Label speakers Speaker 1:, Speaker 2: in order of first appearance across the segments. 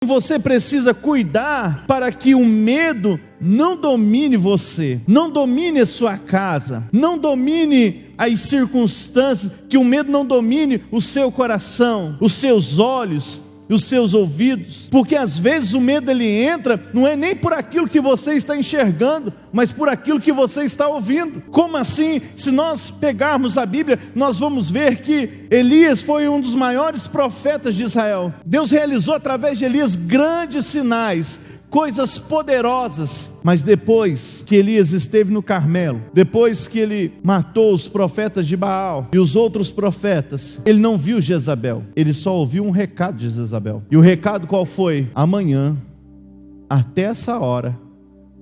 Speaker 1: Você precisa cuidar para que o medo não domine você, não domine a sua casa, não domine as circunstâncias, que o medo não domine o seu coração, os seus olhos, os seus ouvidos, porque às vezes o medo ele entra, não é nem por aquilo que você está enxergando, mas por aquilo que você está ouvindo. Como assim? Se nós pegarmos a Bíblia, nós vamos ver que Elias foi um dos maiores profetas de Israel. Deus realizou através de Elias grandes sinais, coisas poderosas, mas depois que Elias esteve no Carmelo, depois que ele matou os profetas de Baal e os outros profetas, ele não viu Jezabel, ele só ouviu um recado de Jezabel. E o recado qual foi? Amanhã, até essa hora,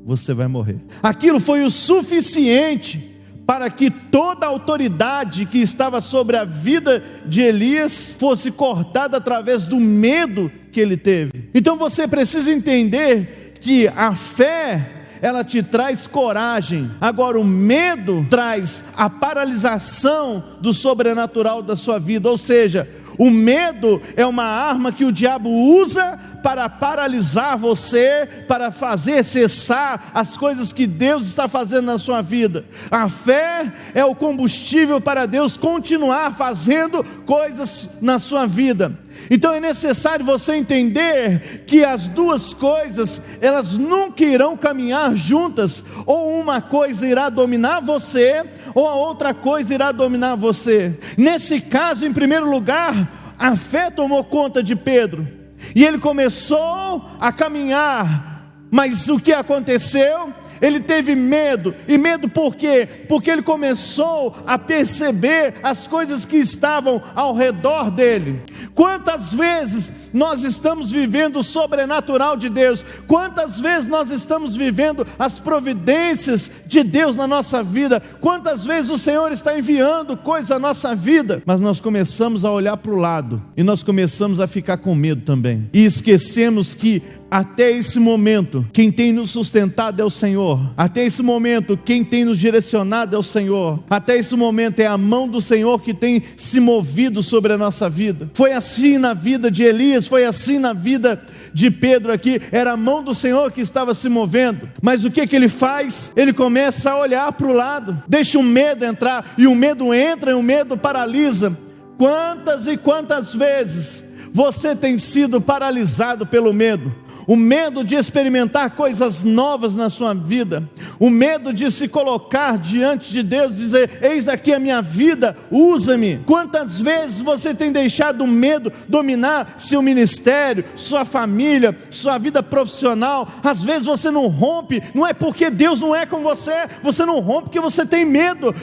Speaker 1: você vai morrer. Aquilo foi o suficiente para que toda a autoridade que estava sobre a vida de Elias fosse cortada através do medo que ele teve. Então você precisa entender que a fé, ela te traz coragem. Agora o medo traz a paralisação do sobrenatural da sua vida. Ou seja, o medo é uma arma que o diabo usa para paralisar você, para fazer cessar as coisas que Deus está fazendo na sua vida. A fé é o combustível para Deus continuar fazendo coisas na sua vida. Então é necessário você entender que as duas coisas, elas nunca irão caminhar juntas. Ou uma coisa irá dominar você, ou a outra coisa irá dominar você. Nesse caso, em primeiro lugar, a fé tomou conta de Pedro, e ele começou a caminhar. Mas o que aconteceu? Ele teve medo. E medo por quê? Porque ele começou a perceber as coisas que estavam ao redor dele. Quantas vezes nós estamos vivendo o sobrenatural de Deus? Quantas vezes nós estamos vivendo as providências de Deus na nossa vida? Quantas vezes o Senhor está enviando coisas à nossa vida? Mas nós começamos a olhar para o lado, e nós começamos a ficar com medo também, e esquecemos que até esse momento, quem tem nos sustentado é o Senhor. Até esse momento, quem tem nos direcionado é o Senhor. Até esse momento é a mão do Senhor que tem se movido sobre a nossa vida. Foi assim na vida de Elias, foi assim na vida de Pedro aqui. Era a mão do Senhor que estava se movendo. Mas o que ele faz? Ele começa a olhar para o lado, deixa o medo entrar, e o medo entra e o medo paralisa. Quantas e quantas vezes você tem sido paralisado pelo medo? O medo de experimentar coisas novas na sua vida, o medo de se colocar diante de Deus e dizer: eis aqui a minha vida, usa-me. Quantas vezes você tem deixado o medo dominar seu ministério, sua família, sua vida profissional? Às vezes você não rompe, não é porque Deus não é com você, você não rompe porque você tem medo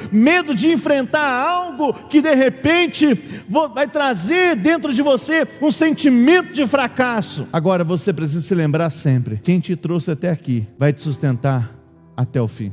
Speaker 1: de enfrentar algo que de repente vai trazer dentro de você um sentimento de fracasso. Agora você precisa se lembrar sempre: quem te trouxe até aqui vai te sustentar até o fim.